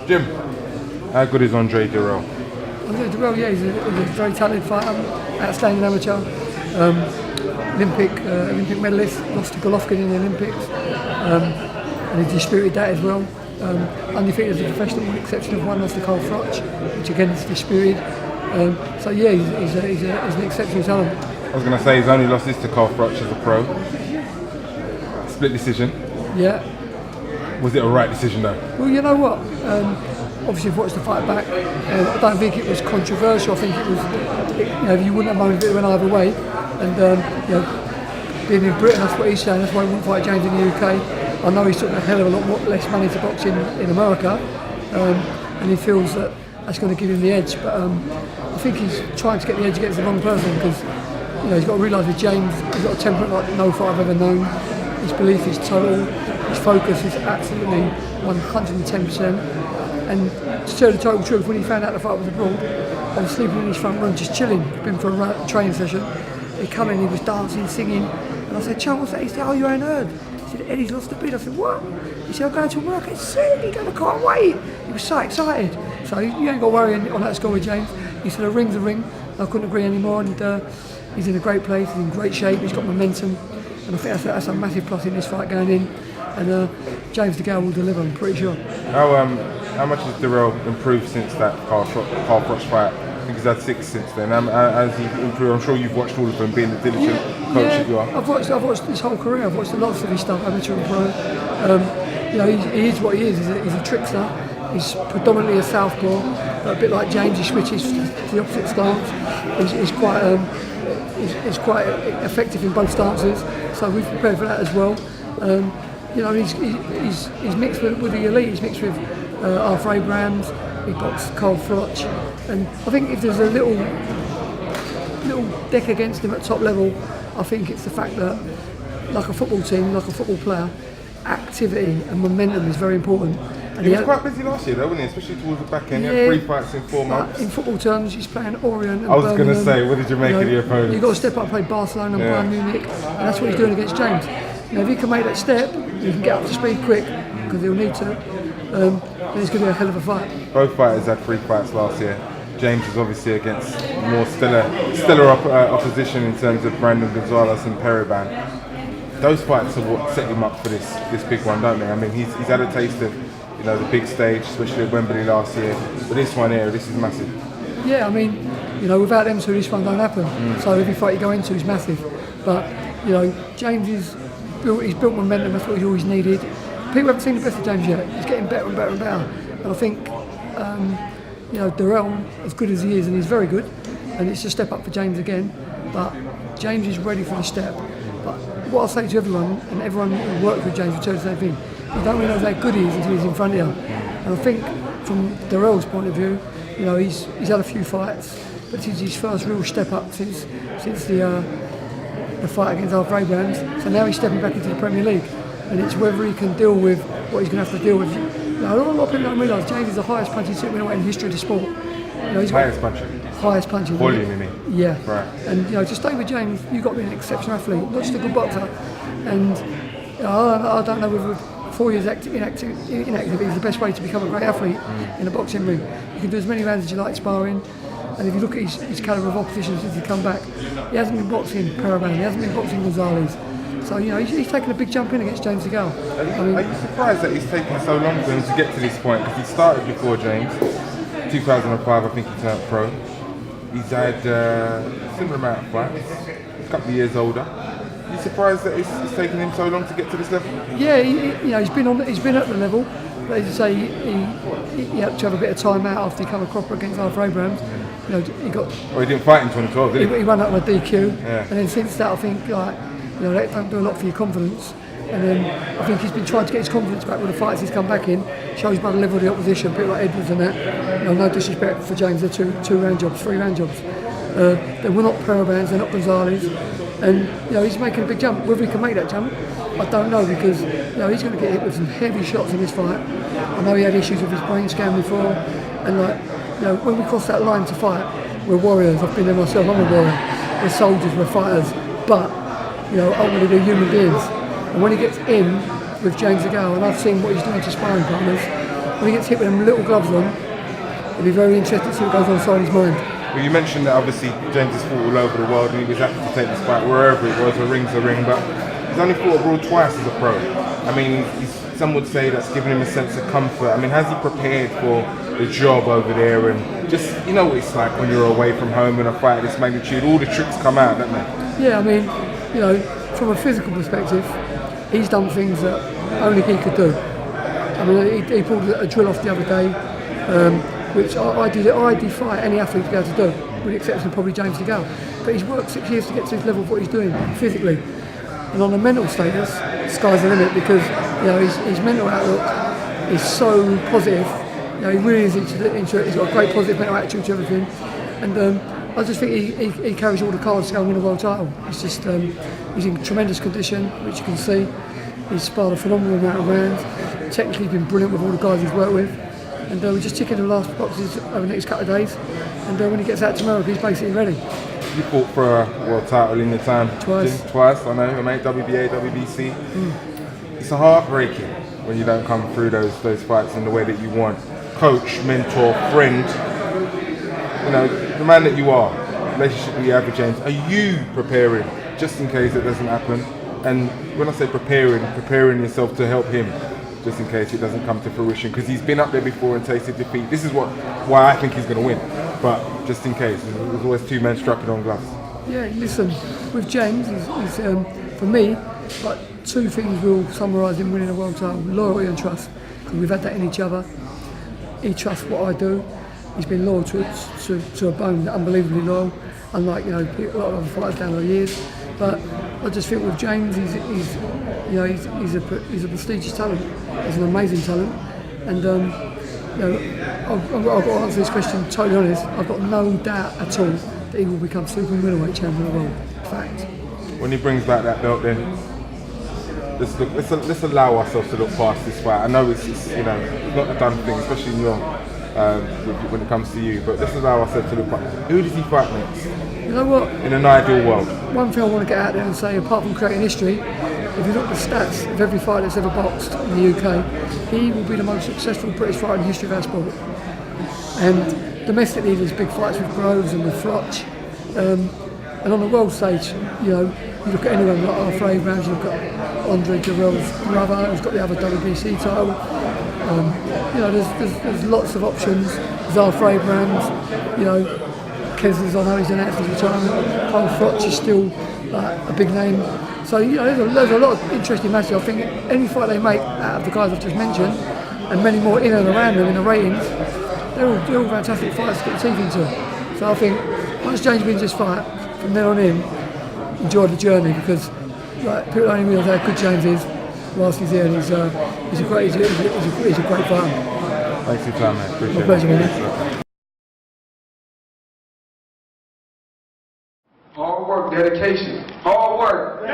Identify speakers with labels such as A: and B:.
A: Jim, how good is Andre Dirrell?
B: Andre Dirrell, yeah, he's a very talented fighter, outstanding amateur, Olympic medalist, lost to Golovkin in the Olympics, and he disputed that as well. Undefeated as a professional, with the exception of one loss to Carl Froch, which again is disputed. So yeah, he's an exceptional talent.
A: I was going to say he's only lost this to Carl Froch as a pro. Split decision.
B: Yeah.
A: Was it a right decision though?
B: Well, you know what? Obviously, I've watched the fight back. I don't think it was controversial. I think it was, you wouldn't have known if it went either way. And being in Britain, that's what he's saying. That's why he wouldn't fight James in the UK. I know he's took a hell of a lot less money to box in America, and he feels that that's going to give him the edge. But I think he's trying to get the edge against the wrong person because he's got to realise with James, he's got a temperament like no fight I've ever known. His belief is total. His focus is absolutely 110%. And to tell the total truth, when he found out the fight was abroad, I was sleeping in his front room just chilling. Been for a training session. He come in, he was dancing, singing, and I said, "Chum, what's that?" He said, "Oh, you ain't heard." He said, "Eddie's lost a bid." I said, "What?" He said, "I'm going to work at Sydney, I can't wait." He was so excited. So you ain't got to worry on that score with James. He said, "A ring's a ring." I couldn't agree anymore, and he's in a great place, he's in great shape, he's got momentum, and I think that's a massive plus in this fight going in. And James DeGale will deliver, I'm pretty sure.
A: How much has Dirrell improved since that Carl Froch fight? I think he's had 6 since then. Has he improved? I'm sure you've watched all of them, being the diligent coach that you are.
B: I've watched his whole career. I've watched lots of his stuff, amateur and pro. He is what he is. He's a trickster. He's predominantly a southpaw, but a bit like James, he switches to the opposite stance. He's quite effective in both stances, so we've prepared for that as well. He's mixed with the elite. He's mixed with Arthur Abrahams. He boxed Carl Froch, and I think if there's a little deck against him at top level, I think it's the fact that, like a football team, like a football player, activity and momentum is very important. And
A: he was quite busy last year though, wasn't he? Especially towards the back end. He had 3 fights in 4 months.
B: In football terms, he's playing Orient and
A: I was going to
B: Birmingham.
A: say, what did you make of the opponent?
B: You've got to step up and play Barcelona and Bayern Munich, and that's what he's doing against James. If he can make that step, he can get up to speed quick, because he'll need to, then it's going to be a hell of a fight.
A: Both fighters had 3 fights last year. James was obviously against more stellar opposition in terms of Brandon Gonzalez and Periban. Those fights are what set him up for this big one, don't they? I mean, he's had a taste of the big stage, especially at Wembley last year. But this one here, this is massive.
B: Yeah, I mean, without them two, this one don't happen. So every fight you go into is massive. But James he's built momentum. That's what he's always needed. People haven't seen the best of James yet. He's getting better and better and better. And I think, Dirrell, as good as he is, and he's very good, and it's a step up for James again. But James is ready for the step. But what I'll say to everyone, and everyone who works with James will tell you the same thing, you don't really know how good he is until he's in front of you. And I think, from Dirrell's point of view, he's had a few fights, but this is his first real step up since the fight against Arthur Abrahams. So now he's stepping back into the Premier League, and it's whether he can deal with what he's going to have to deal with. A lot of people don't realise James is the highest punching super middleweight in the history of the sport. Highest punching.
A: Volume, you mean?
B: Yeah.
A: Right.
B: And to stay with James, you've got to be an exceptional athlete, not just a good boxer. And I don't know whether 4 years inactivity is the best way to become a great athlete in a boxing ring. You can do as many rounds as you like sparring. And if you look at his calibre of opposition since he's come back, he hasn't been boxing Periban, he hasn't been boxing Gonzalez. So, he's taken a big jump in against James DeGale.
A: Are you surprised that he's taken so long for him to get to this point? Because he started before James, 2005 I think he turned pro. He's had a similar amount of fights, a couple of years older. Are you surprised that it's taken him so long to get to this level?
B: Yeah, he's been at the level. But as you say, he had to have a bit of time out after he came a cropper against Arthur Abrahams. He
A: didn't fight in 2012, did he?
B: He ran out on a DQ,
A: yeah.
B: And then since that, I think that don't do a lot for your confidence. And then I think he's been trying to get his confidence back with the fights he's come back in. Shows by the level of the opposition, a bit like Edwards and that. No disrespect for James, they're 2-round jobs, 3-round jobs. They were not Peribans, they're not Gonzalez. And he's making a big jump. Whether he can make that jump, I don't know, because he's going to get hit with some heavy shots in this fight. I know he had issues with his brain scan before, and when we cross that line to fight, we're warriors. I've been there myself. I'm a warrior. We're soldiers. We're fighters. But ultimately they're human beings. And when he gets in with James DeGale, and I've seen what he's doing to sparring partners, when he gets hit with them little gloves on, it'll be very interesting to see what goes on inside his mind.
A: Well, you mentioned that obviously James has fought all over the world and he was happy to take this fight wherever it was, a ring's a ring, but he's only fought abroad twice as a pro. I mean, some would say that's given him a sense of comfort. I mean, has he prepared for the job over there? And just, you know what it's like when you're away from home in a fight of this magnitude, all the tricks come out, don't they?
B: Yeah, I mean, you know, from a physical perspective, he's done things that only he could do. I mean, he pulled a drill off the other day, which I defy any athlete to be able to do, with the exception of probably James DeGale. But he's worked 6 years to get to this level of what he's doing physically. And on the mental status, sky's the limit, because you know his mental outlook is so positive. You know, he really is into it. He's got a great positive mental attitude to everything. And I just think he carries all the cards to go and win a world title. He's just he's in tremendous condition, which you can see. He's sparred a phenomenal amount of rounds. Technically, he's been brilliant with all the guys he's worked with. And we're just ticking the last boxes over the next couple of days. And when he gets out tomorrow, he's basically ready.
A: You fought for a world title in your time.
B: Twice.
A: Twice, I know, mate. WBA, WBC. It's heartbreaking when you don't come through those fights in the way that you want. Coach, mentor, friend. You know, the man that you are, relationship that you have with James. Are you preparing just in case it doesn't happen? And when I say preparing yourself to help him, just in case it doesn't come to fruition, because he's been up there before and tasted defeat. This is why I think he's going to win. But just in case, there's always two men strapping on gloves.
B: Yeah, listen, with James, he's for me, like two things will summarise him winning a world title: loyalty and trust. Because we've had that in each other. He trusts what I do. He's been loyal to a bone, unbelievably loyal. Unlike a lot of other fighters down the years. But I just think with James, he's a prestigious talent. He's an amazing talent, and I've got to answer this question totally honest. I've got no doubt at all that he will become super middleweight champion of the world. Fact.
A: When he brings back that belt, then let's allow ourselves to look past this fight. I know it's not a done thing, especially in your when it comes to you. But let's allow ourselves to look past. Who does he fight next?
B: You know what?
A: In an ideal world.
B: One thing I want to get out there and say, apart from creating history, if you look at the stats of every fighter that's ever boxed in the UK, he will be the most successful British fighter in the history of our sport. And domestically, there's big fights with Groves and with Floch. And on the world stage, you look at anyone like Arthur Abrams, you've got Andre Dirrell's brother, who's got the other WBC title. There's lots of options. There's Arthur Abrams, Kesler's, I know he's announced his retirement. Paul Floch is still a big name. So there's a lot of interesting matches. I think any fight they make out of the guys I've just mentioned, and many more in and around them in the ratings, they're all fantastic fights to get your teeth into. So I think once James wins this fight, from then on in, enjoy the journey, because people only realise how good James is whilst he's here, and he's a great fighter.
A: Thanks for your time, mate. Appreciate it.
B: My pleasure, man.
C: Hard work, dedication. Hard work.